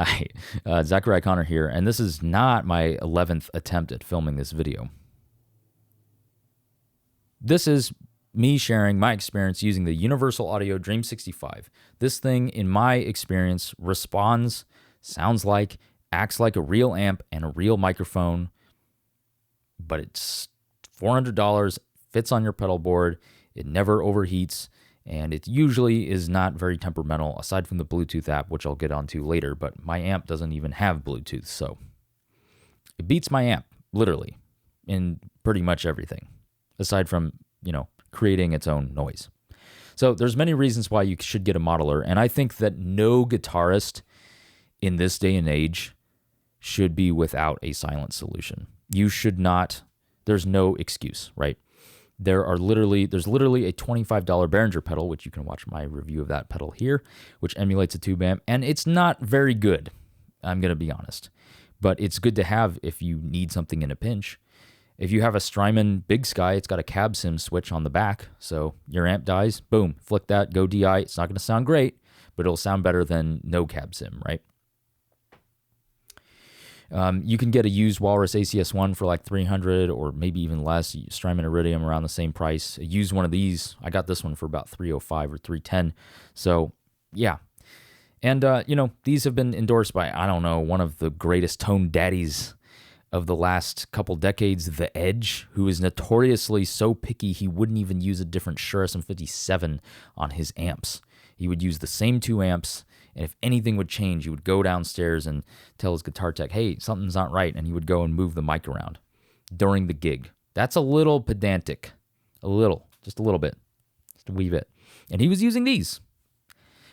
Hi, Zachariah Connor here, and this is not my 11th attempt at filming this video. This is me sharing my experience using the Universal Audio Dream 65. This thing, in my experience, responds, sounds like, acts like a real amp and a real microphone, but it's $400, fits on your pedal board, it never overheats, and it usually is not very temperamental, aside from the Bluetooth app, which I'll get onto later, but my amp doesn't even have Bluetooth, so it beats my amp, literally, in pretty much everything, aside from, creating its own noise. So there's many reasons why you should get a modeler, and I think that no guitarist in this day and age should be without a silent solution. You should not, there's no excuse, right? There's literally a $25 Behringer pedal, which you can watch my review of that pedal here, which emulates a tube amp, and it's not very good, I'm going to be honest. But it's good to have if you need something in a pinch. If you have a Strymon Big Sky, it's got a cab sim switch on the back, so your amp dies, boom, flick that, go DI. It's not going to sound great, but it'll sound better than no cab sim, right? You can get a used Walrus ACS1 for like $300 or maybe even less. Strymon Iridium around the same price. A used one of these, I got this one for about $305 or $310. So yeah. And, these have been endorsed by, I don't know, one of the greatest tone daddies of the last couple decades, The Edge, who is notoriously so picky he wouldn't even use a different Shure SM57 on his amps. He would use the same two amps, and if anything would change, he would go downstairs and tell his guitar tech, hey, something's not right, and he would go and move the mic around during the gig. That's a little pedantic. Just a little bit. Just a wee bit. And he was using these.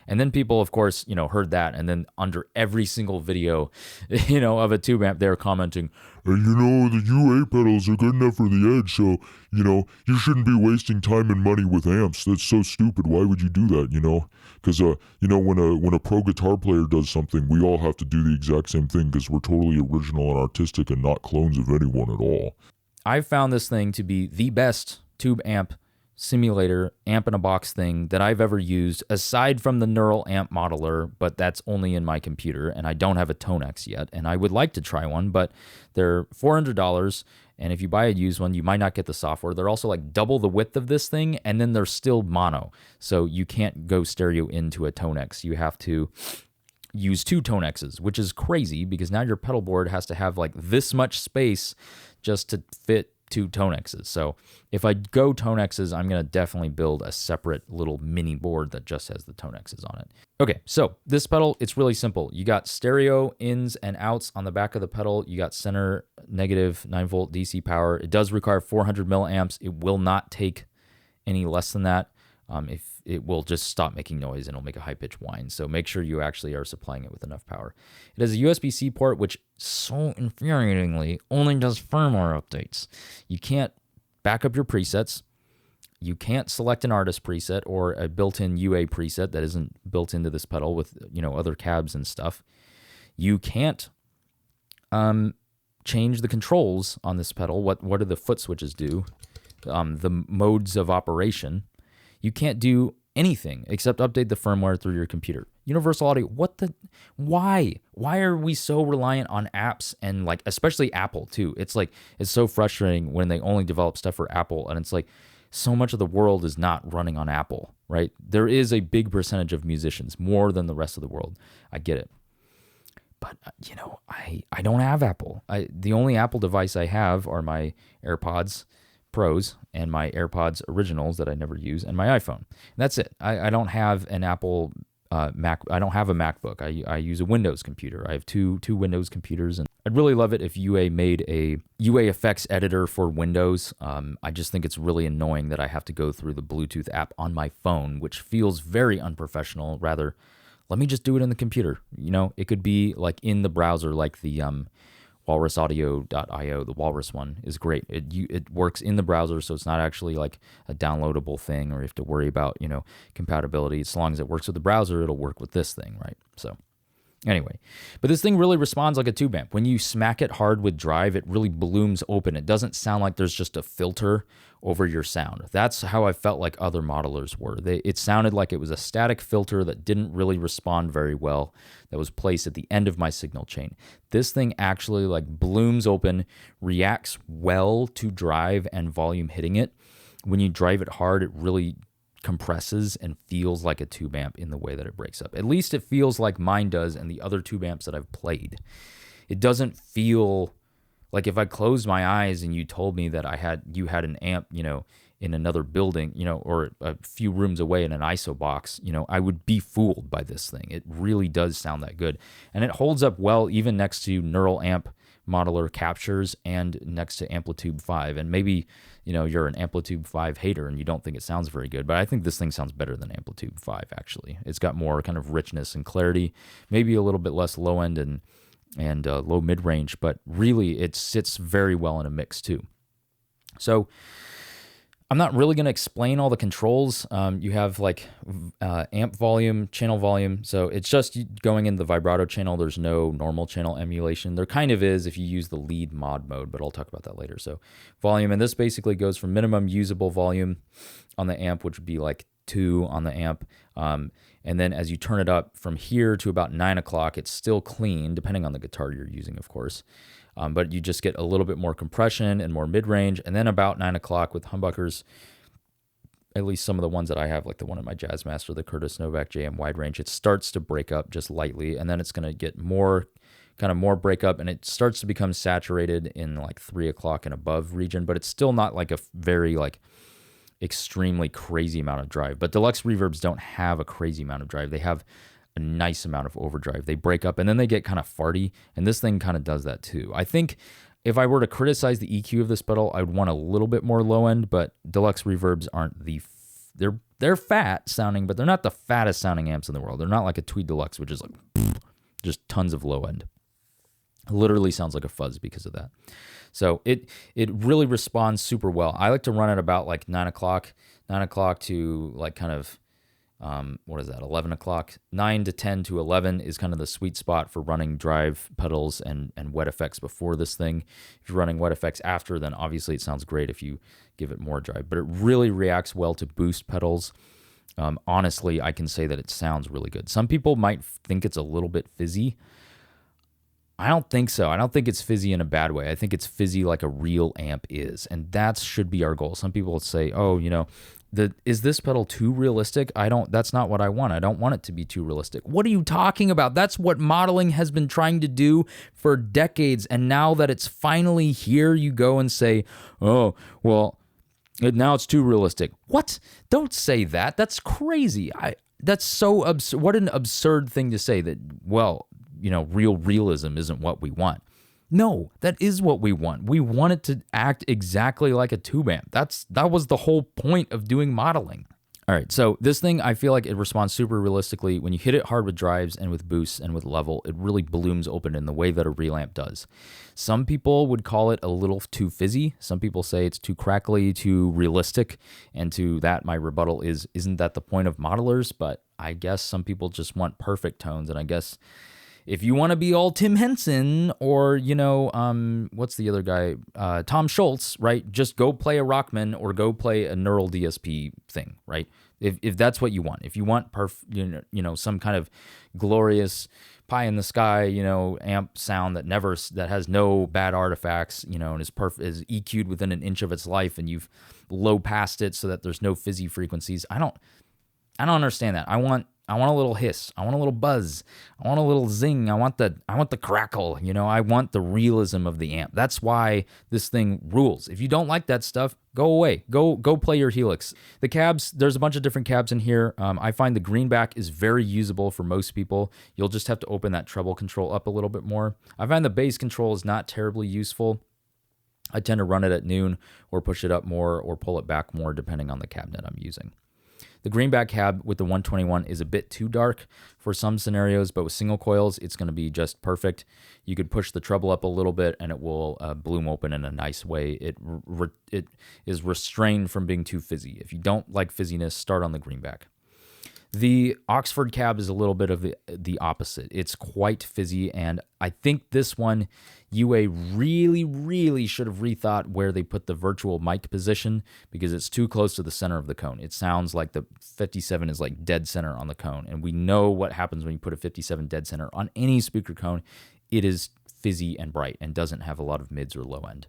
And then people, of course, heard that, and then under every single video, of a tube amp, they're commenting, the UA pedals are good enough for the Edge, so, you shouldn't be wasting time and money with amps. That's so stupid. Why would you do that, Because, when a pro guitar player does something, we all have to do the exact same thing because we're totally original and artistic and not clones of anyone at all. I've found this thing to be the best tube amp simulator amp in a box thing that I've ever used, aside from the neural amp modeler, but that's only in my computer, and I don't have a Tonex yet, and I would like to try one, but they're $400, and if you buy a used one, you might not get the software. They're also like double the width of this thing, and then they're still mono, so you can't go stereo into a Tonex. You have to use two Tonexes, which is crazy, because now your pedal board has to have like this much space just to fit two Tonexes. So if I go Tonexes, I'm going to definitely build a separate little mini board that just has the Tonexes on it. Okay, so this pedal, it's really simple. You got stereo ins and outs on the back of the pedal. You got center negative 9-volt DC power. It does require 400 milliamps. It will not take any less than that. If it will just stop making noise and it'll make a high-pitched whine. So make sure you actually are supplying it with enough power. It has a USB-C port, which so infuriatingly only does firmware updates. You can't back up your presets. You can't select an artist preset or a built-in UA preset that isn't built into this pedal with, other cabs and stuff. You can't change the controls on this pedal. What do the foot switches do? The modes of operation. You can't do anything except update the firmware through your computer. Universal Audio, why? Why are we so reliant on apps and especially Apple too? It's so frustrating when they only develop stuff for Apple, and it's so much of the world is not running on Apple, right? There is a big percentage of musicians, more than the rest of the world. I get it. But, I don't have Apple. The only Apple device I have are my AirPods Pros and my AirPods Originals that I never use, and my iPhone. And that's it. I don't have an Apple Mac. I don't have a MacBook. I use a Windows computer. I have two Windows computers, and I'd really love it if UA made a UA effects editor for Windows. I just think it's really annoying that I have to go through the Bluetooth app on my phone, which feels very unprofessional. Rather, let me just do it in the computer. It could be in the browser, like the walrusaudio.io, the Walrus one is great. It works in the browser, so it's not actually like a downloadable thing, or you have to worry about, compatibility. As long as it works with the browser, it'll work with this thing, right? So Anyway, but this thing really responds like a tube amp. When you smack it hard with drive, it really blooms open. It doesn't sound like there's just a filter over your sound. That's how I felt like other modelers were. It sounded like it was a static filter that didn't really respond very well, that was placed at the end of my signal chain. This thing actually like blooms open, reacts well to drive and volume hitting it. When you drive it hard, it really compresses and feels like a tube amp in the way that it breaks up. At least it feels like mine does and the other tube amps that I've played. It doesn't feel like if I closed my eyes and you told me that you had an amp, in another building, or a few rooms away in an ISO box, I would be fooled by this thing. It really does sound that good. And it holds up well even next to neural amp modeler captures and next to Amplitude 5. And maybe, you're an Amplitude 5 hater and you don't think it sounds very good, but I think this thing sounds better than Amplitude 5, actually. It's got more kind of richness and clarity, maybe a little bit less low end and low mid-range, but really it sits very well in a mix too. So I'm not really going to explain all the controls. You have like amp volume, channel volume. So it's just going in the vibrato channel. There's no normal channel emulation. There kind of is if you use the lead mod mode, but I'll talk about that later. So volume, and this basically goes from minimum usable volume on the amp, which would be like 2 on the amp. And then as you turn it up from here to about 9 o'clock, it's still clean, depending on the guitar you're using, of course. But you just get a little bit more compression and more mid-range. And then about 9 o'clock with humbuckers, at least some of the ones that I have, like the one in my Jazzmaster, the Curtis Novak JM wide range, it starts to break up just lightly. And then it's going to get more breakup, and it starts to become saturated in like 3 o'clock and above region. But it's still not like a very like extremely crazy amount of drive. But deluxe reverbs don't have a crazy amount of drive. They have a nice amount of overdrive. They break up and then they get kind of farty, and this thing kind of does that too. I think if I were to criticize the EQ of this pedal, I would want a little bit more low end, but deluxe reverbs aren't they're fat sounding, but they're not the fattest sounding amps in the world. They're not like a Tweed Deluxe, which is like just tons of low end. It literally sounds like a fuzz because of that. So it really responds super well. I like to run at about like 9 o'clock to like kind of 11 o'clock. 9 to 10 to 11 is kind of the sweet spot for running drive pedals and wet effects before this thing. If you're running wet effects after, then obviously it sounds great if you give it more drive, but it really reacts well to boost pedals. Honestly, I can say that it sounds really good. Some people might think it's a little bit fizzy. I don't think so. I don't think it's fizzy in a bad way. I think it's fizzy like a real amp is, and that should be our goal. Some people say, oh, is this pedal too realistic? That's not what I want. I don't want it to be too realistic. What are you talking about? That's what modeling has been trying to do for decades, and now that it's finally here, you go and say, oh, well, now it's too realistic. What? Don't say that. That's crazy. That's so absurd. What an absurd thing to say that, well, real realism isn't what we want. No, that is what we want. We want it to act exactly like a tube amp. That was the whole point of doing modeling. All right, so this thing, I feel like it responds super realistically. When you hit it hard with drives and with boosts and with level, it really blooms open in the way that a real amp does. Some people would call it a little too fizzy. Some people say it's too crackly, too realistic. And to that, my rebuttal is, isn't that the point of modelers? But I guess some people just want perfect tones, and I guess if you want to be all Tim Henson or, what's the other guy? Tom Schultz, right? Just go play a Rockman or go play a neural DSP thing, right? If that's what you want. If you want some kind of glorious pie in the sky, amp sound that has no bad artifacts, and is EQ'd within an inch of its life, and you've low passed it so that there's no fizzy frequencies. I don't understand that. I want a little hiss. I want a little buzz. I want a little zing. I want the crackle. I want the realism of the amp. That's why this thing rules. If you don't like that stuff, go away. Go play your Helix. The cabs, there's a bunch of different cabs in here. I find the greenback is very usable for most people. You'll just have to open that treble control up a little bit more. I find the bass control is not terribly useful. I tend to run it at noon or push it up more or pull it back more depending on the cabinet I'm using. The greenback cab with the 121 is a bit too dark for some scenarios, but with single coils, it's going to be just perfect. You could push the treble up a little bit and it will bloom open in a nice way. It is restrained from being too fizzy. If you don't like fizziness, start on the greenback. The Oxford cab is a little bit of the opposite. It's quite fizzy, and I think this one, UA really, really should have rethought where they put the virtual mic position because it's too close to the center of the cone. It sounds like the 57 is like dead center on the cone, and we know what happens when you put a 57 dead center on any speaker cone. It is fizzy and bright and doesn't have a lot of mids or low end.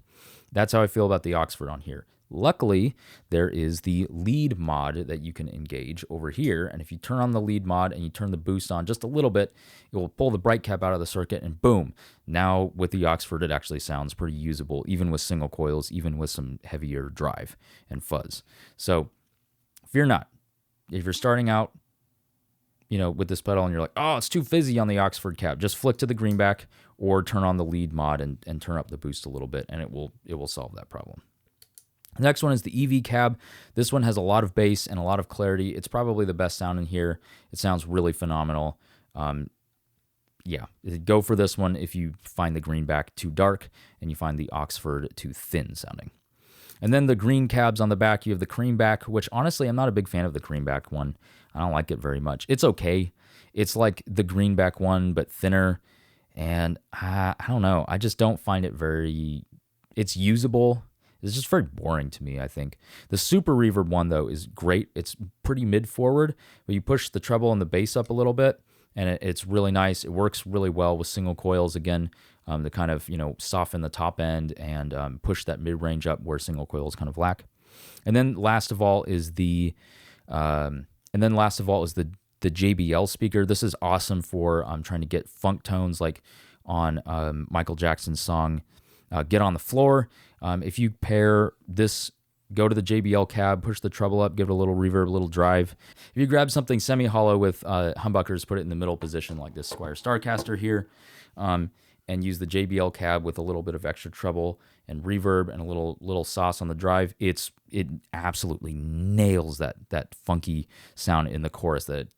That's how I feel about the Oxford on here. Luckily, there is the lead mod that you can engage over here, and if you turn on the lead mod and you turn the boost on just a little bit, it will pull the bright cap out of the circuit, and boom, now with the Oxford it actually sounds pretty usable, even with single coils, even with some heavier drive and fuzz. So fear not. If you're starting out, with this pedal and you're like, oh, it's too fizzy on the Oxford cab, just flick to the greenback or turn on the lead mod and turn up the boost a little bit, and it will solve that problem. The next one is the EV cab. This one has a lot of bass and a lot of clarity. It's probably the best sound in here. It sounds really phenomenal. Yeah, go for this one if you find the greenback too dark and you find the Oxford too thin sounding. And then the green cabs on the back, you have the creamback, which honestly, I'm not a big fan of the creamback one. I don't like it very much. It's okay. It's like the greenback one, but thinner. And I don't know. I just don't find it it's usable. It's just very boring to me, I think. The super reverb one, though, is great. It's pretty mid-forward, but you push the treble and the bass up a little bit, and it's really nice. It works really well with single coils, again, to kind of, soften the top end and push that mid-range up where single coils kind of lack. And then last of all is the JBL speaker. This is awesome for trying to get funk tones like on Michael Jackson's song Get on the Floor. If you pair this, go to the JBL cab, push the treble up, give it a little reverb, a little drive. If you grab something semi-hollow with humbuckers, put it in the middle position like this Squier Starcaster here, and use the JBL cab with a little bit of extra treble and reverb and a little sauce on the drive, it absolutely nails that funky sound in the chorus, that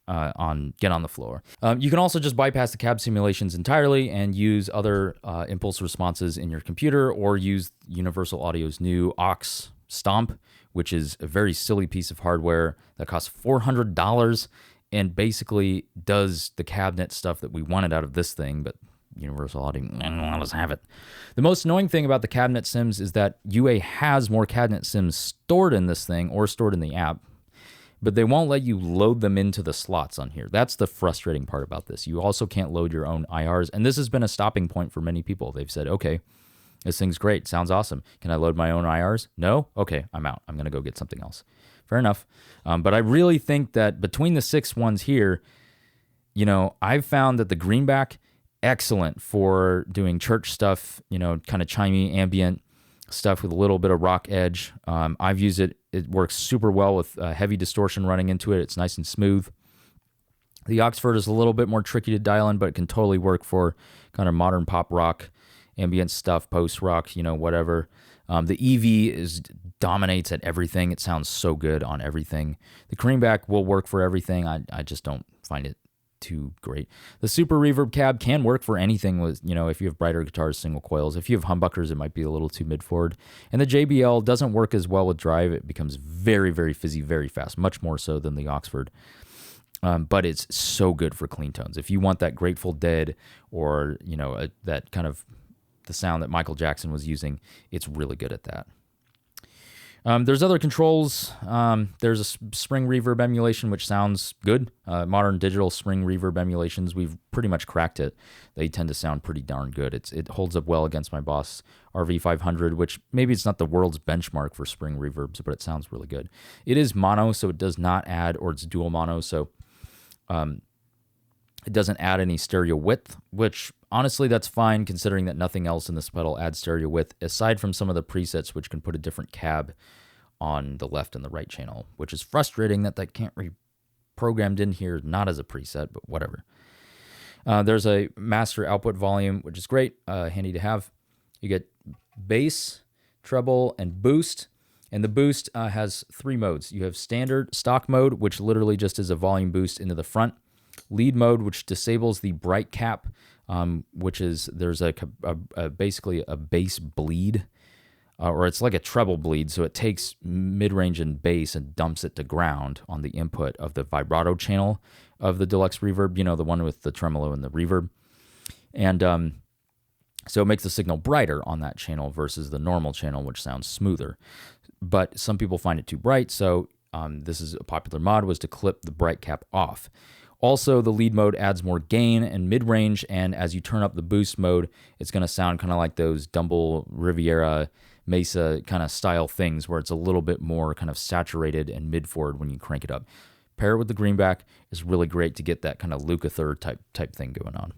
on Get on the Floor. You can also just bypass the cab simulations entirely and use other impulse responses in your computer, or use Universal Audio's new aux Stomp, which is a very silly piece of hardware that costs $400 and basically does the cabinet stuff that we wanted out of this thing, but Universal Audio didn't let us have it. The most annoying thing about the cabinet sims is that UA has more cabinet sims stored in this thing or stored in the app, but they won't let you load them into the slots on here. That's the frustrating part about this. You also can't load your own IRs, and this has been a stopping point for many people. They've said, okay, this thing's great, sounds awesome. Can I load my own IRs? No? Okay, I'm out. I'm going to go get something else. Fair enough. But I really think that between the 6 ones here, I've found that the greenback, excellent for doing church stuff, kind of chimey ambient stuff with a little bit of rock edge. I've used it. It works super well with heavy distortion running into it. It's nice and smooth. The Oxford is a little bit more tricky to dial in, but it can totally work for kind of modern pop rock, ambient stuff, post-rock, whatever. The EV dominates at everything. It sounds so good on everything. The creamback will work for everything. I just don't find it too great. The super reverb cab can work for anything with, if you have brighter guitars, single coils. If you have humbuckers, it might be a little too mid-forward. And the JBL doesn't work as well with drive. It becomes very, very fizzy very fast, much more so than the Oxford. But it's so good for clean tones. If you want that Grateful Dead or, that kind of the sound that Michael Jackson was using, it's really good at that. There's other controls. There's a spring reverb emulation, which sounds good. Modern digital spring reverb emulations, we've pretty much cracked it. They tend to sound pretty darn good. It holds up well against my Boss RV500, which maybe it's not the world's benchmark for spring reverbs, but it sounds really good. It is mono, so it does not add, or it's dual mono, so it doesn't add any stereo width, which honestly, that's fine considering that nothing else in this pedal adds stereo width, aside from some of the presets, which can put a different cab on the left and the right channel, which is frustrating that can't be programmed in here, not as a preset, but whatever. There's a master output volume, which is great, handy to have. You get bass, treble, and boost. And the boost has 3 modes. You have standard stock mode, which literally just is a volume boost into the front. Lead mode, which disables the bright cap, which is there's basically a bass bleed or it's like a treble bleed. So it takes mid-range and bass and dumps it to ground on the input of the vibrato channel of the deluxe reverb, the one with the tremolo and the reverb. And so it makes the signal brighter on that channel versus the normal channel, which sounds smoother. But some people find it too bright, so this is a popular mod, was to clip the bright cap off. Also, the lead mode adds more gain and mid-range, and as you turn up the boost mode, it's going to sound kind of like those Dumble, Riviera, Mesa kind of style things where it's a little bit more kind of saturated and mid-forward when you crank it up. Pair it with the greenback is really great to get that kind of Lukather type thing going on.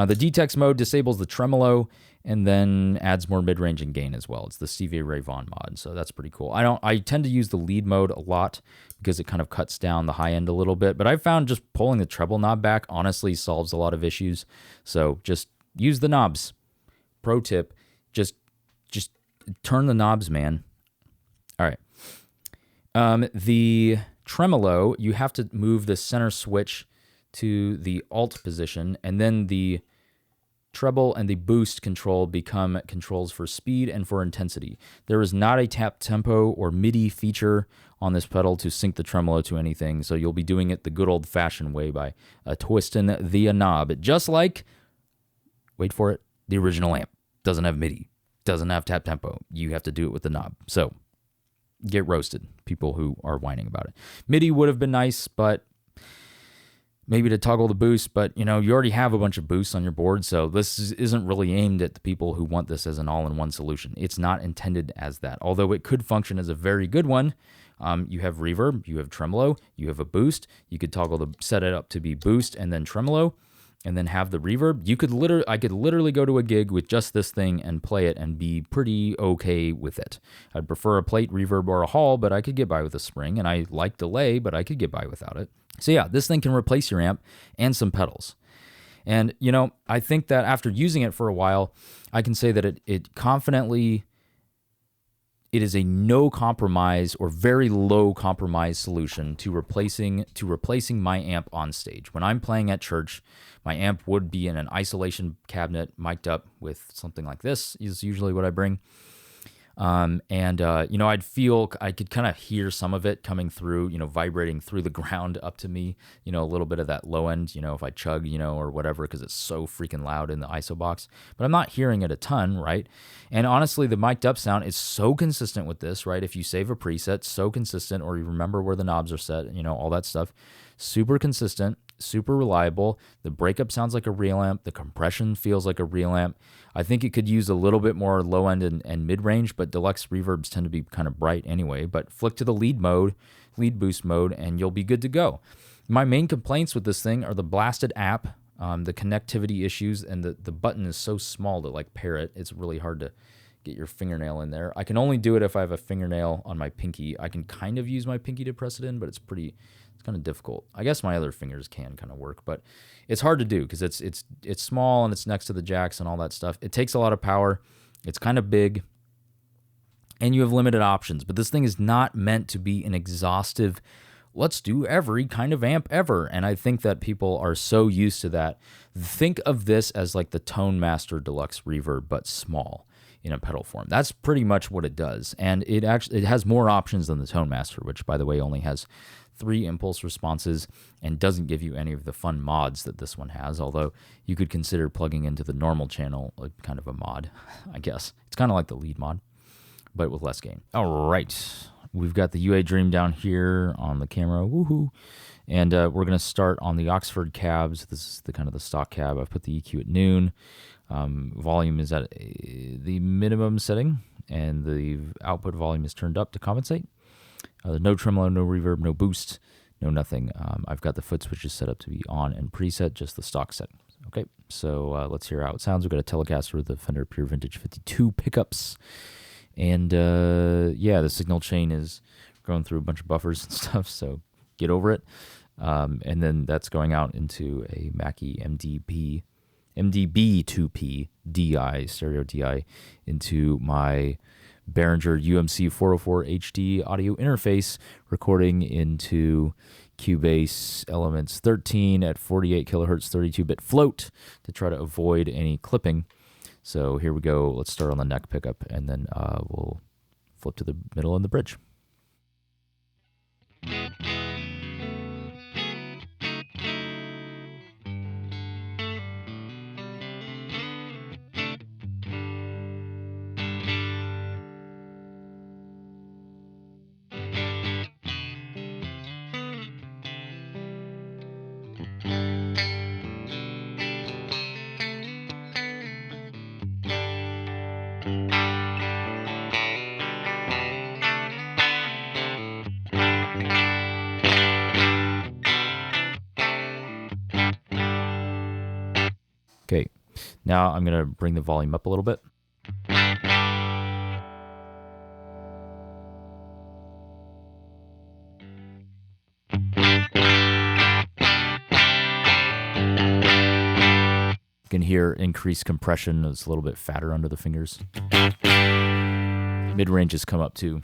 The D-Tex mode disables the tremolo and then adds more mid-range and gain as well. It's the Stevie Ray Vaughan mod, so that's pretty cool. I tend to use the lead mode a lot because it kind of cuts down the high end a little bit, but I found just pulling the treble knob back honestly solves a lot of issues. So just use the knobs. Pro tip, just turn the knobs, man. All right. The tremolo, you have to move the center switch to the alt position, and then the treble and the boost control become controls for speed and for intensity. There is not a tap tempo or MIDI feature on this pedal to sync the tremolo to anything, so you'll be doing it the good old-fashioned way by twisting the knob. Just like, wait for it, the original amp. Doesn't have MIDI, doesn't have tap tempo. You have to do it with the knob. So get roasted, people who are whining about it. MIDI would have been nice, but maybe to toggle the boost, but you already have a bunch of boosts on your board, so this isn't really aimed at the people who want this as an all-in-one solution. It's not intended as that, although it could function as a very good one. You have reverb, you have tremolo, you have a boost. You could set it up to be boost and then tremolo, and then have the reverb. I could literally go to a gig with just this thing and play it and be pretty okay with it. I'd prefer a plate reverb or a hall, but I could get by with a spring, and I like delay, but I could get by without it. So yeah, this thing can replace your amp and some pedals. And, I think that after using it for a while, I can say that it confidently, it is a no compromise or very low compromise solution to replacing my amp on stage. When I'm playing at church, my amp would be in an isolation cabinet mic'd up with something like this is usually what I bring. I'd feel, I could kind of hear some of it coming through, vibrating through the ground up to me, a little bit of that low end, if I chug, or whatever, because it's so freaking loud in the ISO box, but I'm not hearing it a ton, right? And honestly, the mic'd up sound is so consistent with this, right? If you save a preset, so consistent, or you remember where the knobs are set, all that stuff, super consistent, super reliable. The breakup sounds like a real amp. The compression feels like a real amp. I think it could use a little bit more low end and mid range, but deluxe reverbs tend to be kind of bright anyway. But flick to the lead boost mode, and you'll be good to go. My main complaints with this thing are the blasted app, the connectivity issues, and the button is so small to pair it. It's really hard to get your fingernail in there. I can only do it if I have a fingernail on my pinky. I can kind of use my pinky to press it in, but it's kind of difficult. I guess my other fingers can kind of work, but it's hard to do because it's small and it's next to the jacks and all that stuff. It takes a lot of power. It's kind of big, and you have limited options. But this thing is not meant to be an exhaustive, let's do every kind of amp ever. And I think that people are so used to that. Think of this as like the Tone Master Deluxe Reverb, but small in a pedal form. That's pretty much what it does. And it has more options than the Tone Master, which, by the way, only has 3 impulse responses and doesn't give you any of the fun mods that this one has, although you could consider plugging into the normal channel like kind of a mod, I guess. It's kind of like the lead mod, but with less gain. All right, we've got the UA Dream down here on the camera, woohoo! And we're going to start on the Oxford cabs. This is the kind of the stock cab. I've put the EQ at noon. Volume is at the minimum setting, and the output volume is turned up to compensate. No tremolo, no reverb, no boost, no nothing. I've got the foot switches set up to be on and preset, just the stock setting. Okay, so let's hear how it sounds. We've got a Telecaster with the Fender Pure Vintage 52 pickups. And the signal chain is going through a bunch of buffers and stuff, so get over it. And then that's going out into a Mackie MDB 2P DI, stereo DI, into my Behringer UMC 404 HD audio interface, recording into Cubase Elements 13 at 48 kilohertz 32-bit float to try to avoid any clipping. So here we go. Let's start on the neck pickup, and then we'll flip to the middle and the bridge. Okay, now I'm going to bring the volume up a little bit. You can hear increased compression. It's a little bit fatter under the fingers. Mid-range has come up too.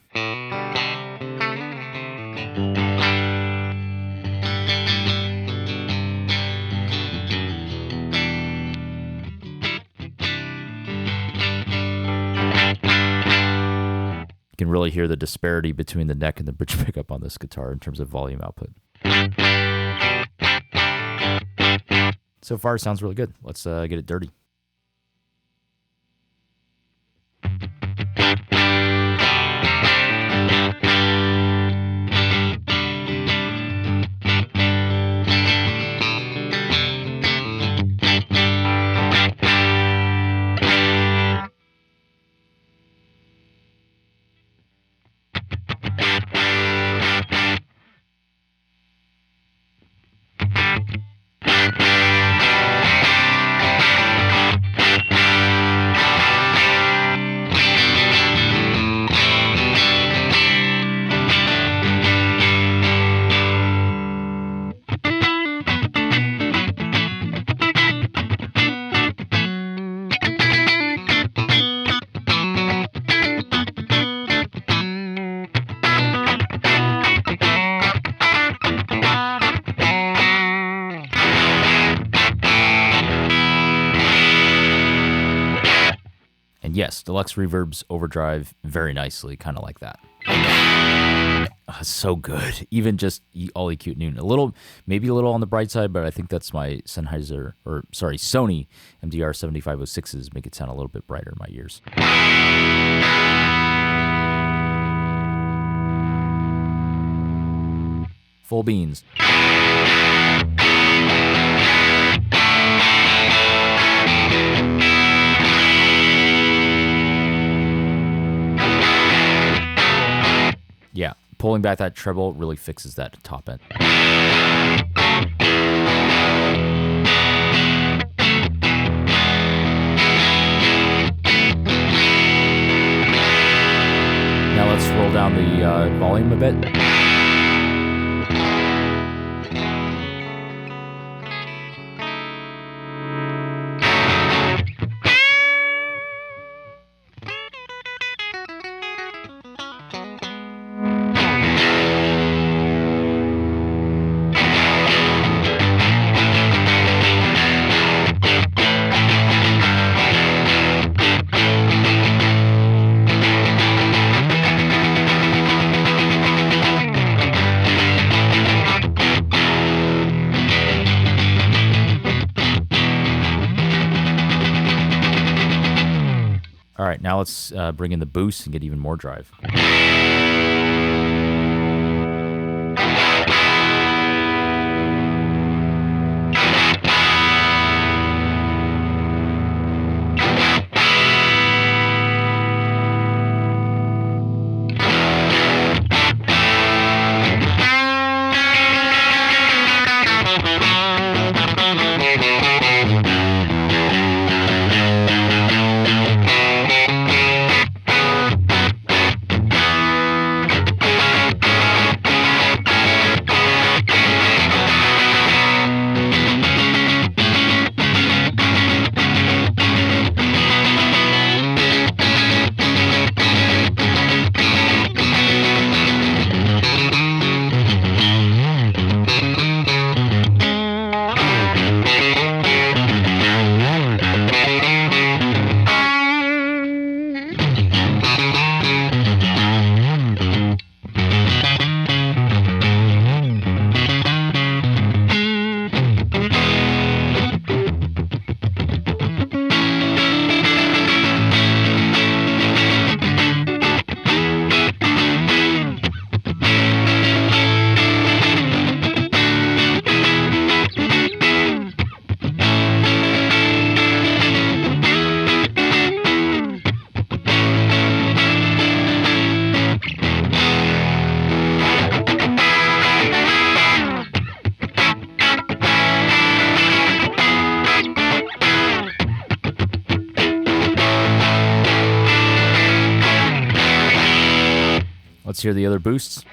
You can really hear the disparity between the neck and the bridge pickup on this guitar in terms of volume output. So far, it sounds really good. Let's get it dirty. Yes, Deluxe Reverbs Overdrive very nicely, kind of like that. Oh, so good. Even just all EQ noon. Maybe a little on the bright side, but I think that's my Sennheiser, Sony MDR 7506s make it sound a little bit brighter in my ears. Full beans. Yeah, pulling back that treble really fixes that top end. Now let's roll down the volume a bit. All right, now let's bring in the boost and get even more drive. Let's hear the other boosts.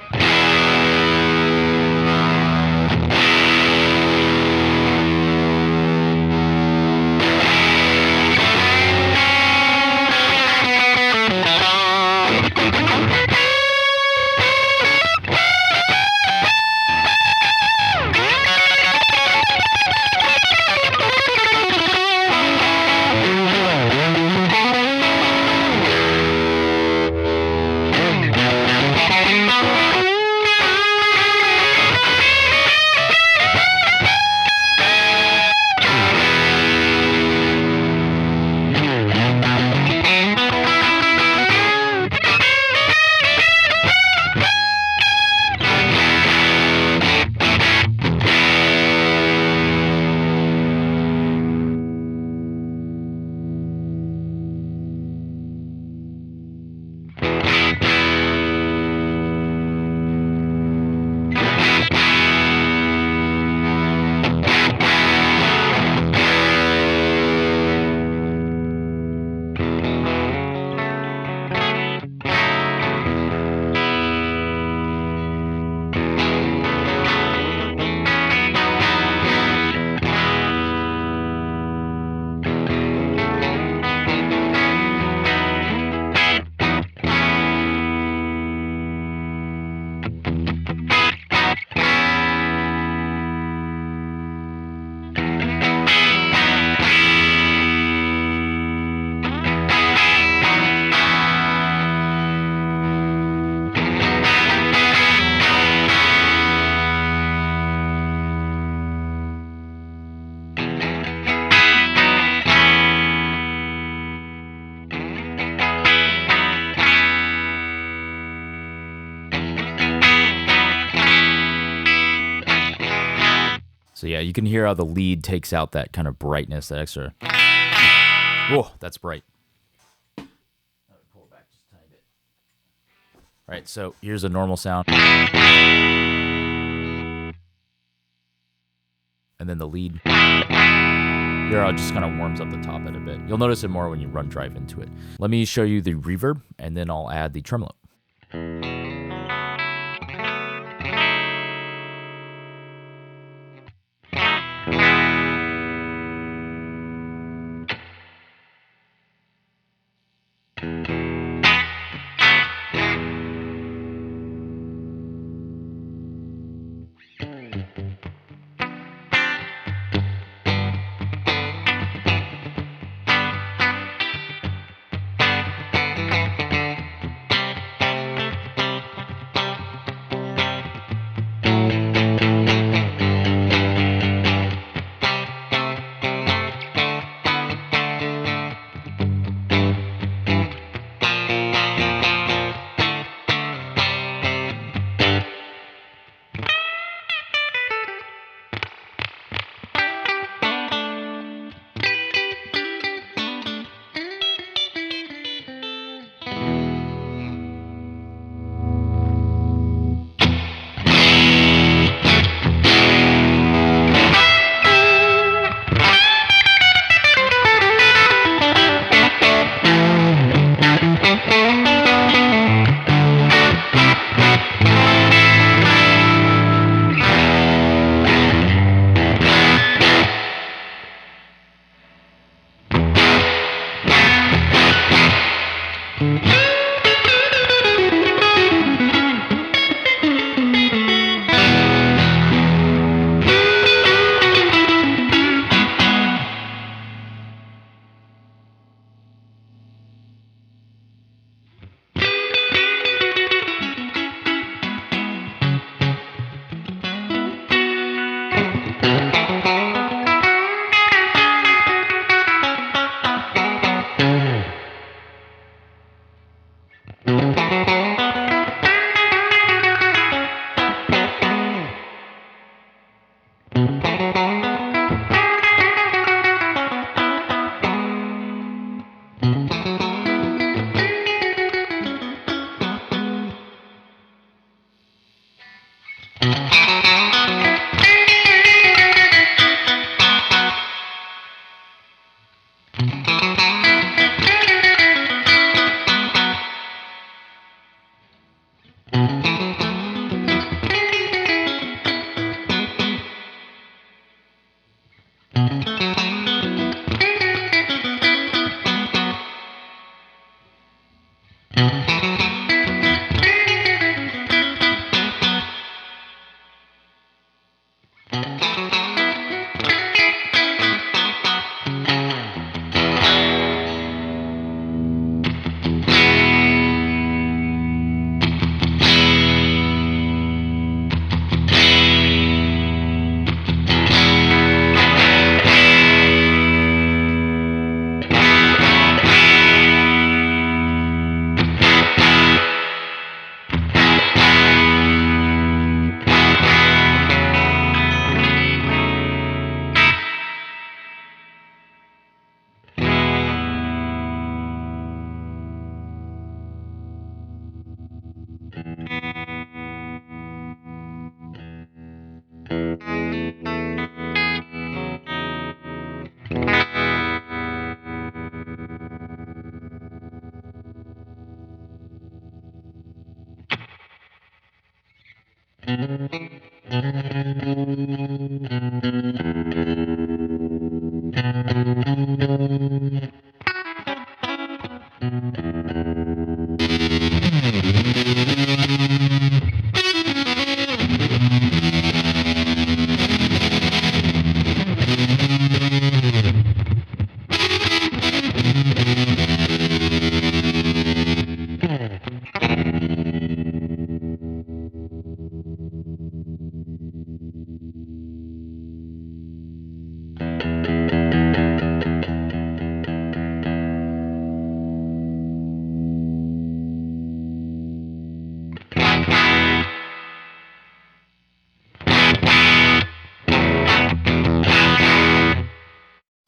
So yeah, you can hear how the lead takes out that kind of brightness, that extra. Whoa, that's bright. Pull it back just a tiny bit. All right, so here's a normal sound. And then the lead. Here it just kind of warms up the top end a bit. You'll notice it more when you run drive into it. Let me show you the reverb, and then I'll add the tremolo.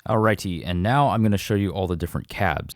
Alrighty, and now I'm going to show you all the different cabs.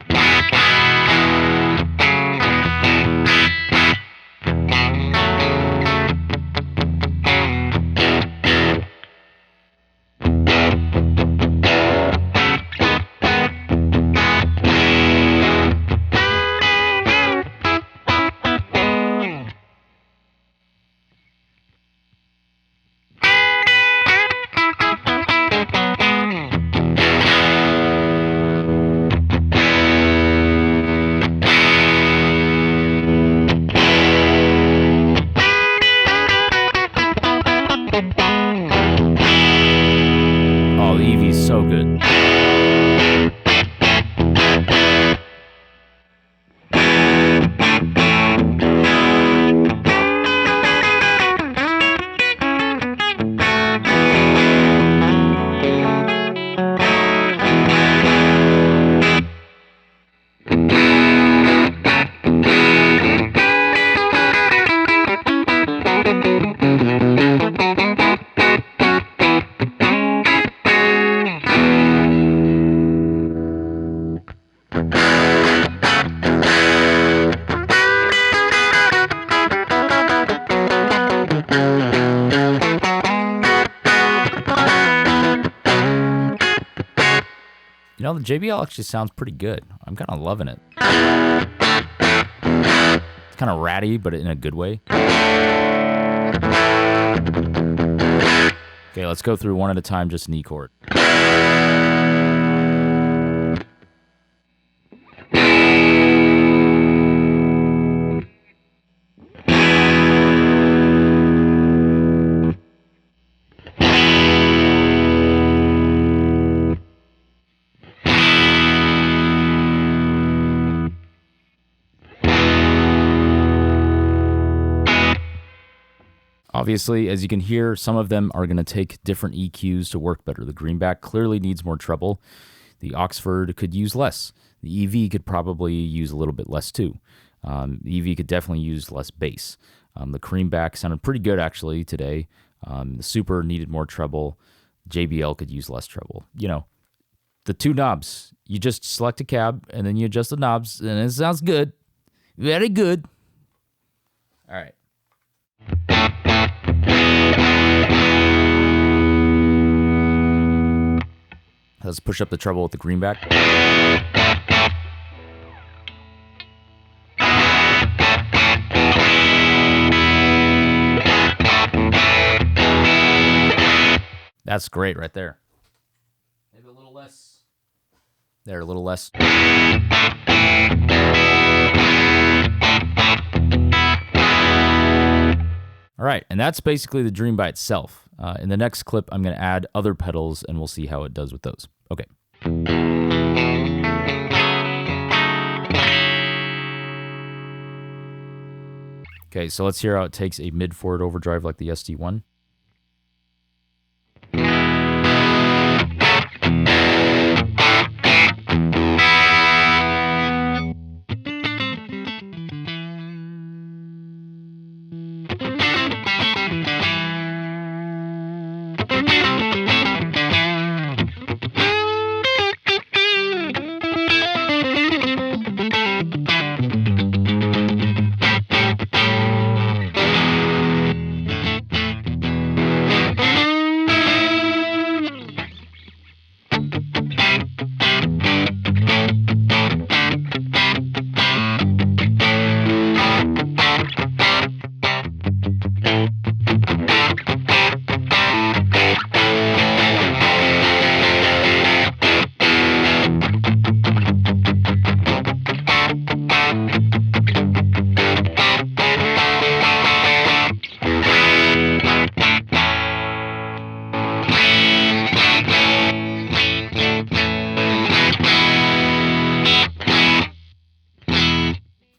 Oh, the EV's so good. You know, the JBL actually sounds pretty good. I'm kind of loving it. It's kind of ratty, but in a good way. Okay, let's go through one at a time, just an E chord. Obviously, as you can hear, some of them are going to take different EQs to work better. The greenback clearly needs more treble. The Oxford could use less. The EV could probably use a little bit less too. The EV could definitely use less bass. The creamback sounded pretty good actually today. The Super needed more treble. JBL could use less treble. You know, the two knobs. You just select a cab and then you adjust the knobs and it sounds good. Very good. All right. Let's push up the treble with the greenback. That's great right there. less. There, a little less. All right, and that's basically the Dream by itself. In the next clip, I'm going to add other pedals, and we'll see how it does with those. Okay. Okay, so let's hear how it takes a mid-forward overdrive like the SD1.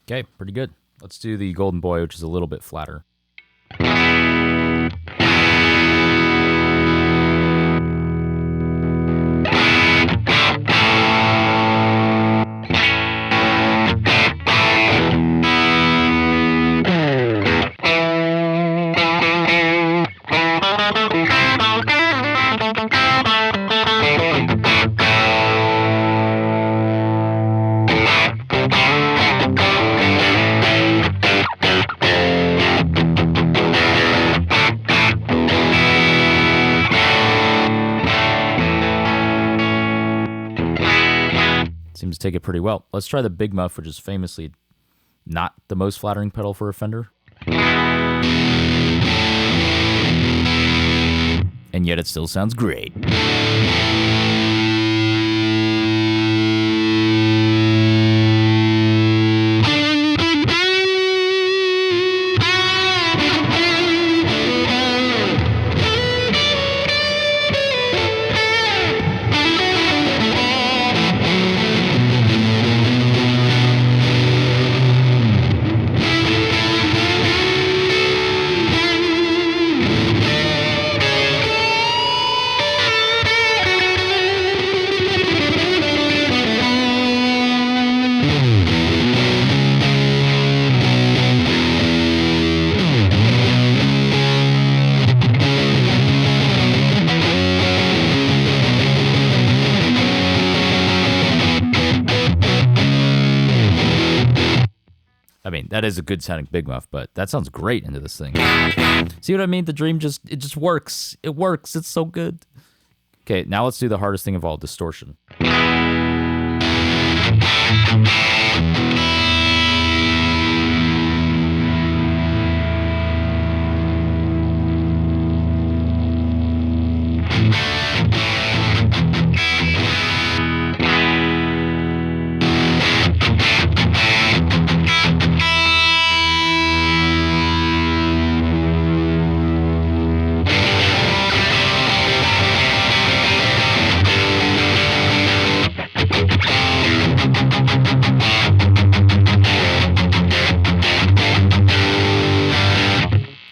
Okay, pretty good. Let's do the Golden Boy, which is a little bit flatter. Seems to take it pretty well. Let's try the Big Muff, which is famously not the most flattering pedal for a Fender. And yet it still sounds great. I mean, that is a good sounding Big Muff, but that sounds great into this thing. See what I mean? The Dream it just works. It works. It's so good. Okay, now let's do the hardest thing of all, distortion.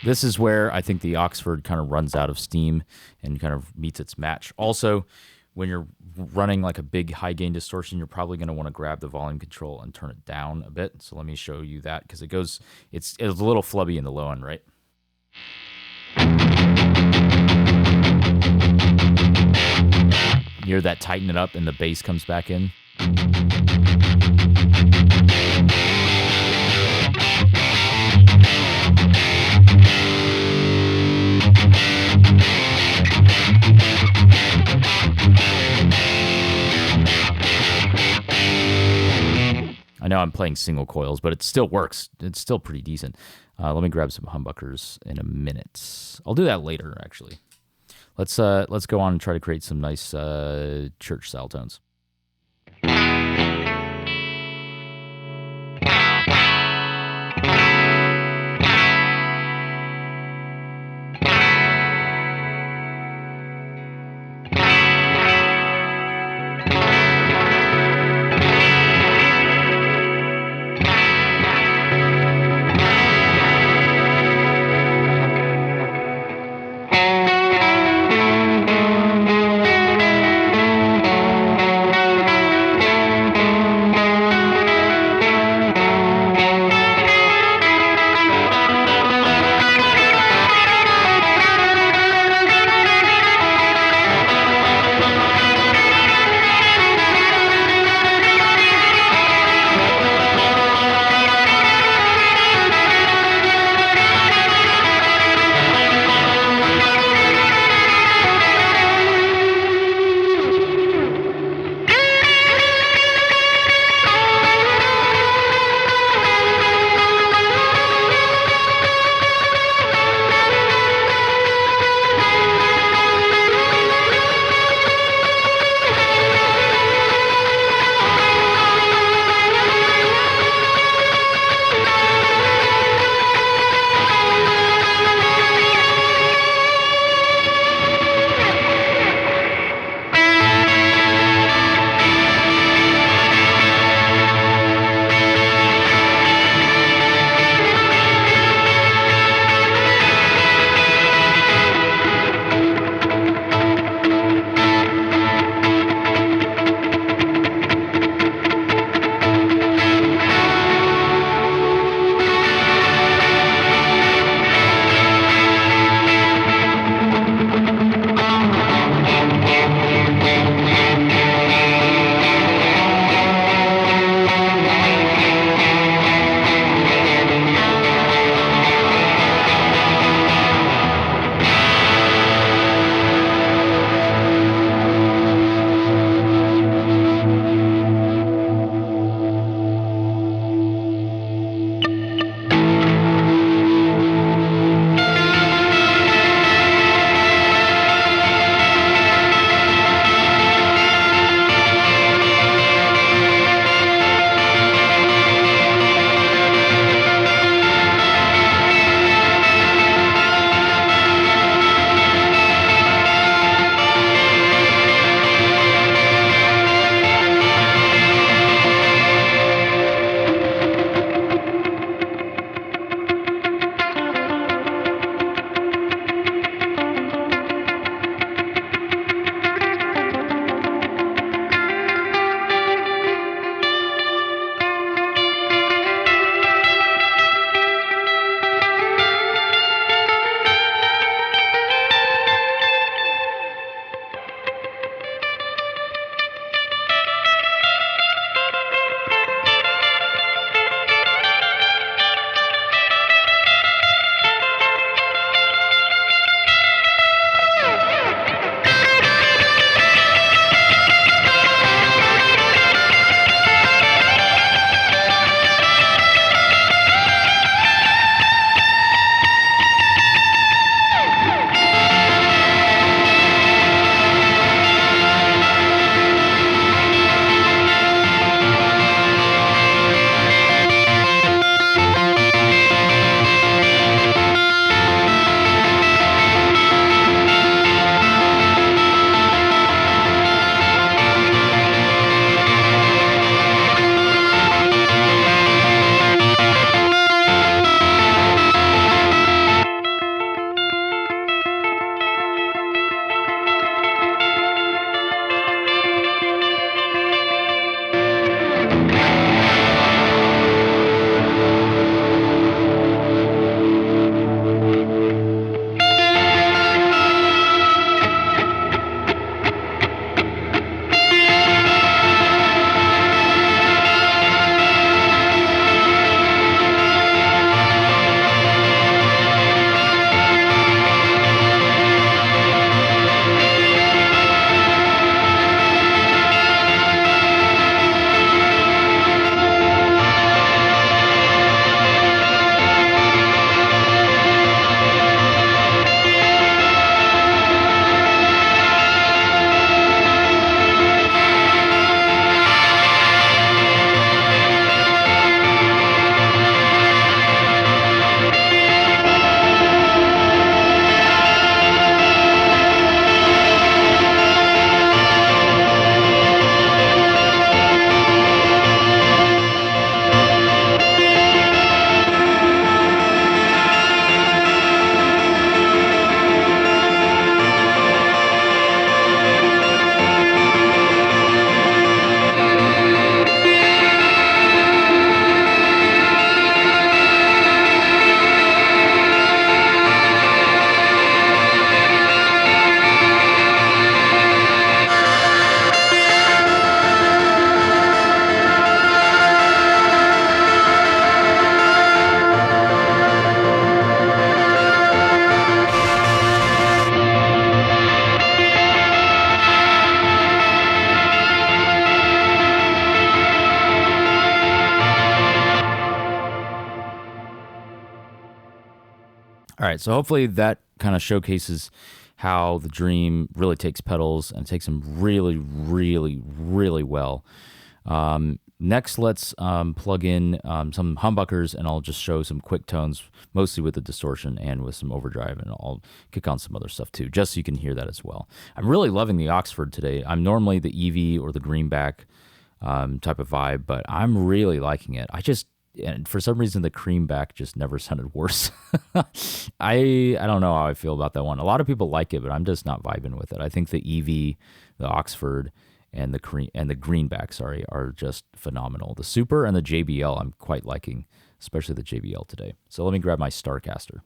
This is where I think the Oxford kind of runs out of steam and kind of meets its match. Also, when you're running like a big high gain distortion, you're probably going to want to grab the volume control and turn it down a bit. So let me show you that, because it's a little flubby in the low end, right? You hear that tighten it up and the bass comes back in. I know I'm playing single coils, but it still works. It's still pretty decent. Let me grab some humbuckers in a minute. I'll do that later, actually. let's go on and try to create some nice church style tones. All right, so hopefully that kind of showcases how the Dream really takes pedals and takes them really, really, really well. Next, let's plug in some humbuckers, and I'll just show some quick tones, mostly with the distortion and with some overdrive, and I'll kick on some other stuff too, just so you can hear that as well. I'm really loving the Oxford today. I'm normally the EV or the greenback type of vibe, but I'm really liking it. And for some reason, the creamback just never sounded worse. I don't know how I feel about that one. A lot of people like it, but I'm just not vibing with it. I think the EV, the Oxford, and the greenback, are just phenomenal. The Super and the JBL, I'm quite liking, especially the JBL today. So let me grab my Starcaster.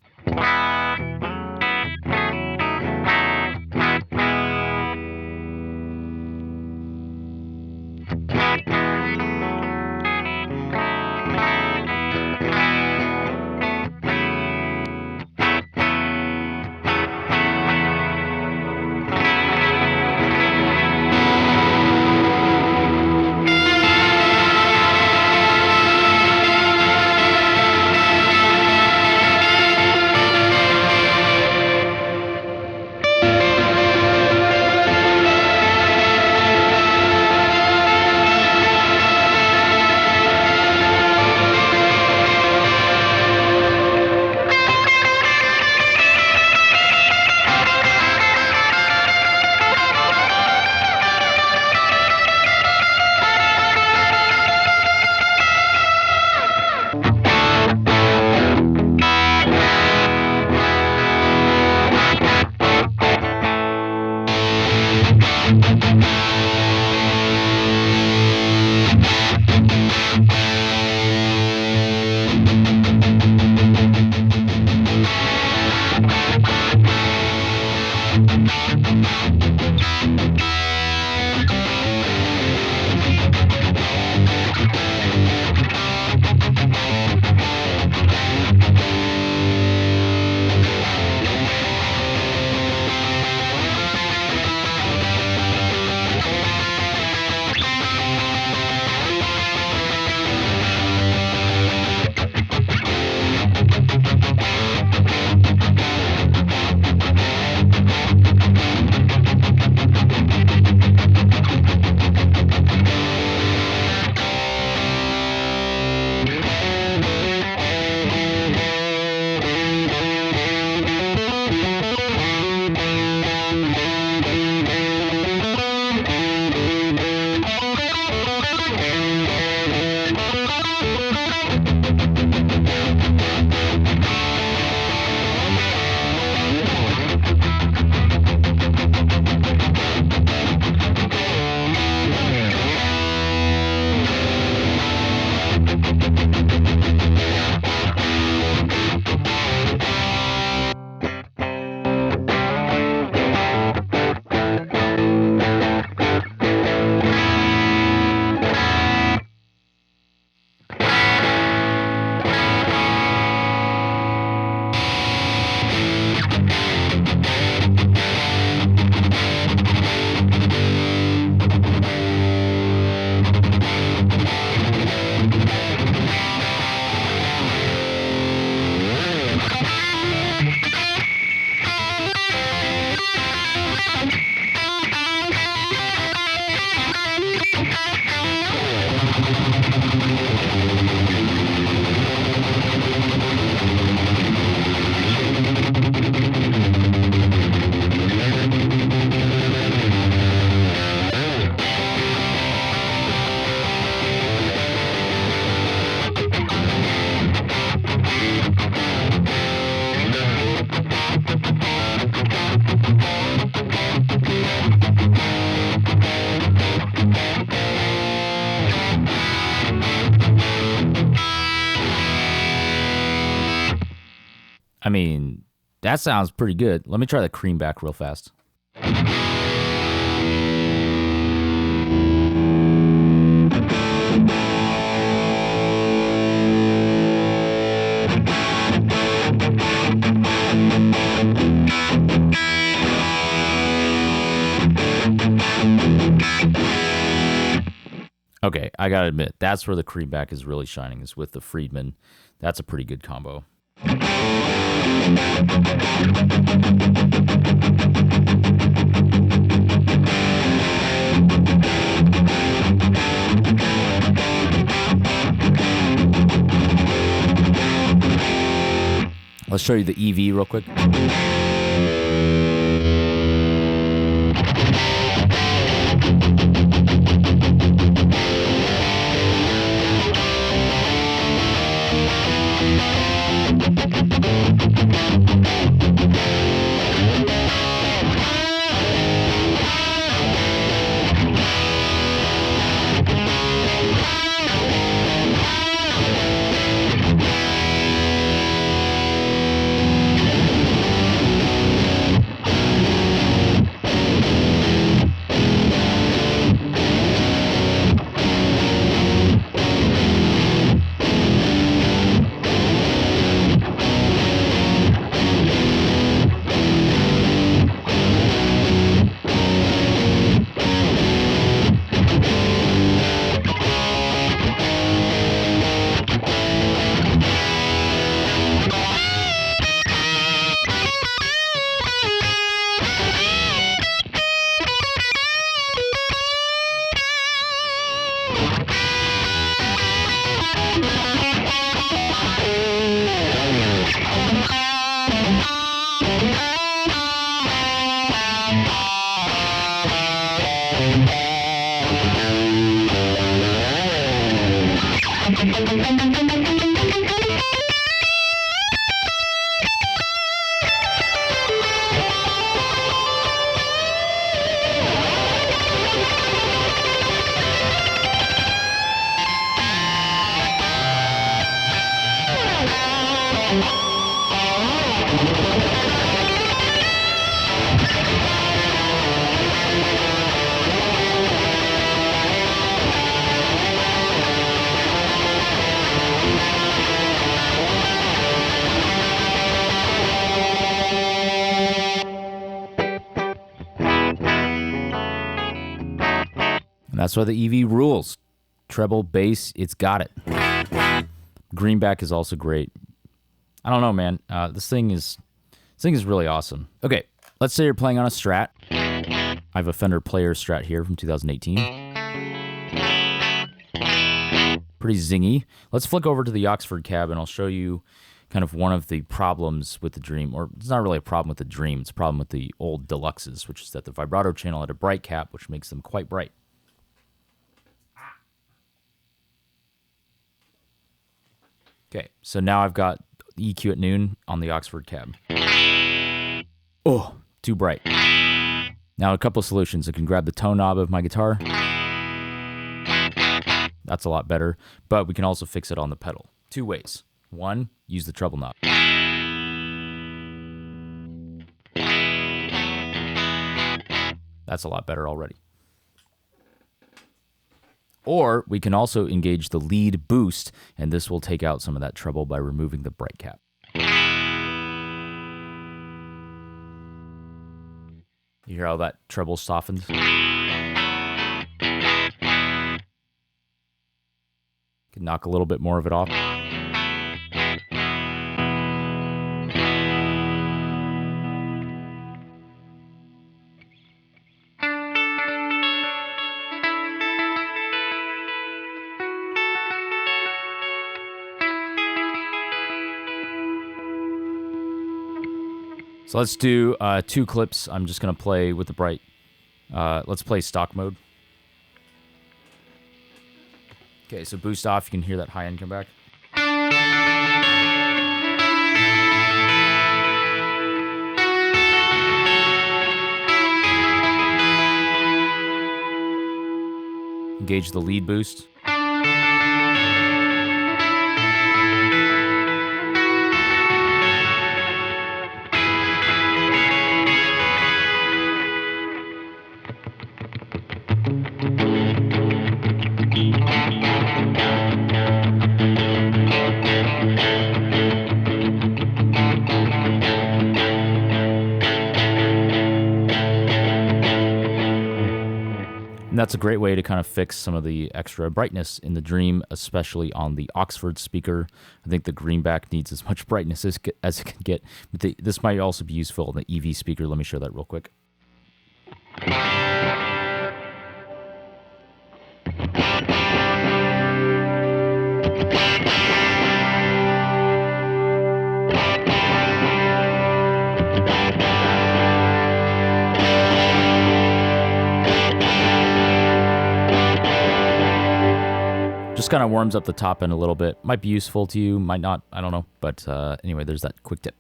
I mean, that sounds pretty good. Let me try the creamback real fast. Okay, I gotta admit, that's where the creamback is really shining, is with the Friedman. That's a pretty good combo. Let's show you the EV real quick. And that's why the EV rules. Treble, bass, it's got it. Greenback is also great. I don't know, man. This thing is really awesome. Okay, let's say you're playing on a Strat. I have a Fender Player Strat here from 2018. Pretty zingy. Let's flick over to the Oxford cab, and I'll show you kind of one of the problems with the Dream. Or it's not really a problem with the Dream. It's a problem with the old Deluxes, which is that the vibrato channel had a bright cap, which makes them quite bright. Okay, so now I've got EQ at noon on the Oxford cab. Oh, too bright. Now a couple of solutions. I can grab the tone knob of my guitar. That's a lot better, but we can also fix it on the pedal. Two ways. One, use the treble knob. That's a lot better already. Or we can also engage the lead boost, and this will take out some of that treble by removing the bright cap. You hear how that treble softens? Can knock a little bit more of it off. So let's do 2 clips. I'm just going to play with the bright. Let's play stock mode. Okay, so boost off. You can hear that high end come back. Engage the lead boost. And that's a great way to kind of fix some of the extra brightness in the Dream, especially on the Oxford speaker. I think the greenback needs as much brightness as it can get. But this might also be useful in the EV speaker. Let me show that real quick. Just kind of warms up the top end a little bit. Might be useful to you, might not, I don't know. But anyway, there's that quick tip.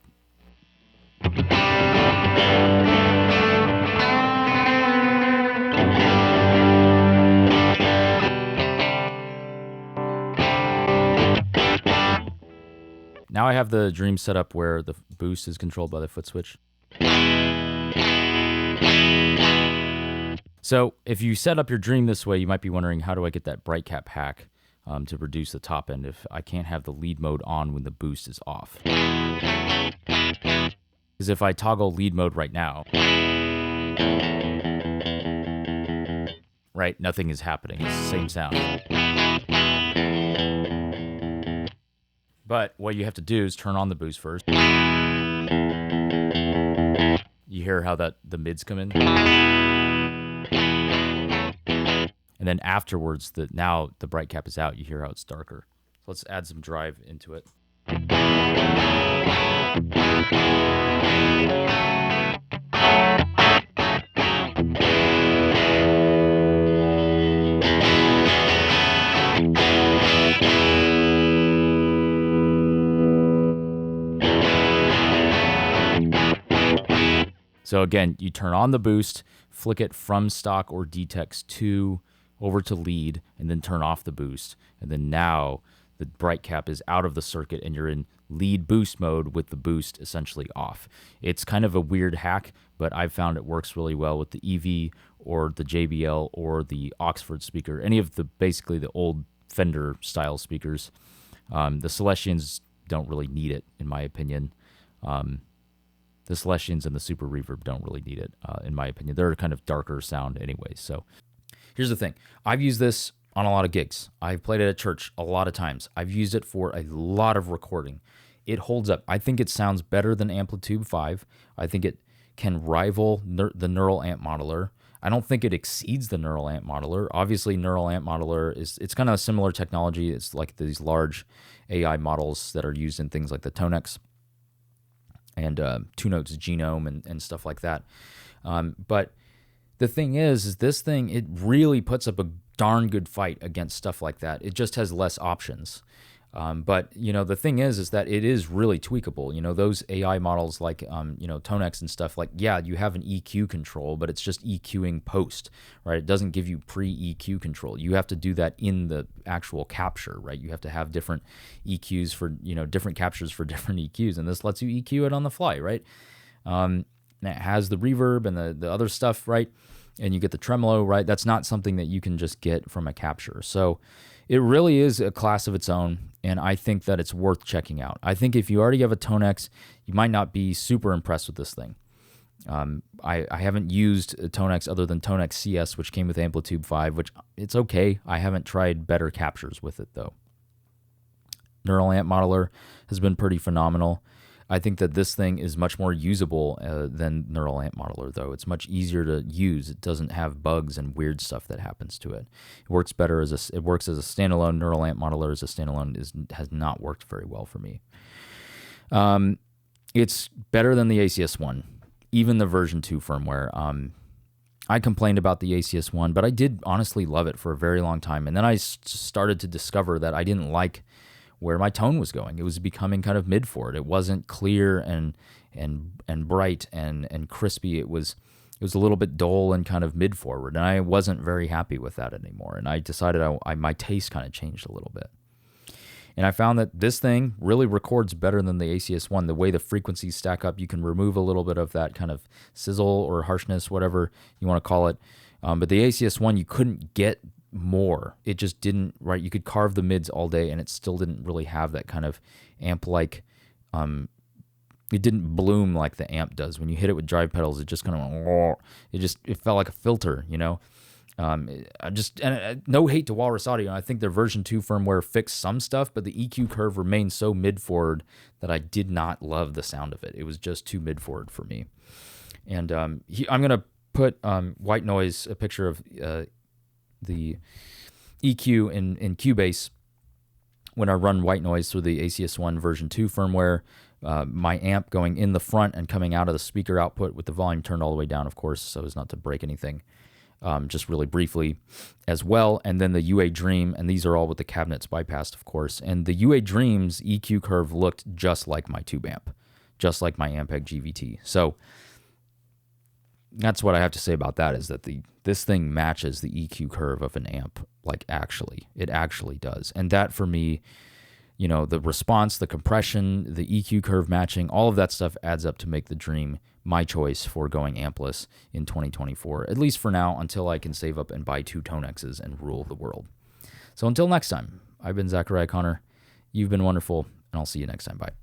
Now I have the Dream set up where the boost is controlled by the foot switch. So if you set up your Dream this way, you might be wondering, how do I get that bright cap hack to reduce the top end if I can't have the lead mode on when the boost is off? Because if I toggle lead mode right now, right, nothing is happening. It's the same sound. But what you have to do is turn on the boost first. You hear how the mids come in? And then afterwards, now the bright cap is out, you hear how it's darker. So let's add some drive into it. So again, you turn on the boost, flick it from stock or DTEX to over to lead, and then turn off the boost. And then now the bright cap is out of the circuit and you're in lead boost mode with the boost essentially off. It's kind of a weird hack, but I've found it works really well with the EV or the JBL or the Oxford speaker, any of basically the old Fender style speakers. The Celestians don't really need it, in my opinion. The Celestians and the Super Reverb don't really need it, in my opinion. They're kind of darker sound anyway. So here's the thing. I've used this on a lot of gigs. I've played it at church a lot of times. I've used it for a lot of recording. It holds up. I think it sounds better than Amplitude 5. I think it can rival the Neural Amp Modeler. I don't think it exceeds the Neural Amp Modeler. Obviously, Neural Amp Modeler it's kind of a similar technology. It's like these large AI models that are used in things like the Tonex and Two Notes Genome and stuff like that. But the thing is this thing, it really puts up a darn good fight against stuff like that. It just has less options. But, the thing is that it is really tweakable. Those AI models like, Tonex and stuff, like, yeah, you have an EQ control, but it's just EQing post, right? It doesn't give you pre-EQ control. You have to do that in the actual capture, right? You have to have different EQs for, different captures for different EQs, and this lets you EQ it on the fly, right? And it has the reverb and the other stuff, right? And you get the tremolo, right? That's not something that you can just get from a capture. So it really is a class of its own, and I think that it's worth checking out. I think if you already have a Tonex, you might not be super impressed with this thing. I haven't used a Tonex other than Tonex CS, which came with Amplitude 5, which it's okay. I haven't tried better captures with it, though. Neural Amp Modeler has been pretty phenomenal. I think that this thing is much more usable than Neural Amp Modeler, though. It's much easier to use. It doesn't have bugs and weird stuff that happens to it. It works better it works as a standalone. Neural Amp Modeler as a standalone has not worked very well for me. It's better than the ACS1, even the version 2 firmware. I complained about the ACS1, but I did honestly love it for a very long time. And then I started to discover that I didn't like where my tone was going. It was becoming kind of mid for it. It wasn't clear and bright and crispy. It was a little bit dull and kind of mid forward, and I wasn't very happy with that anymore. And I decided my taste kind of changed a little bit. And I found that this thing really records better than the ACS1. The way the frequencies stack up, you can remove a little bit of that kind of sizzle or harshness, whatever you want to call it. But the ACS1, you couldn't get more. It just didn't, right? You could carve the mids all day and it still didn't really have that kind of amp-like, it didn't bloom like the amp does. When you hit it with drive pedals, it just kind of, it felt like a filter, No hate to Walrus Audio. I think their version 2 firmware fixed some stuff, but the EQ curve remained so mid-forward that I did not love the sound of it. It was just too mid-forward for me. And I'm going to put white noise, a picture of the EQ in Cubase when I run white noise through the ACS1 version 2 firmware. My amp going in the front and coming out of the speaker output with the volume turned all the way down, of course, so as not to break anything. Just really briefly as well. And then the UA Dream, and these are all with the cabinets bypassed, of course. And the UA Dream's EQ curve looked just like my tube amp, just like my Ampeg GVT. So that's what I have to say about that, is that this thing matches the EQ curve of an amp. Like, actually, it actually does. And that, for me, you know, the response, the compression, the EQ curve matching, all of that stuff adds up to make the Dream my choice for going ampless in 2024, at least for now, until I can save up and buy 2 Tonexes and rule the world. So until next time, I've been Zachariah Connor. You've been wonderful, and I'll see you next time. Bye.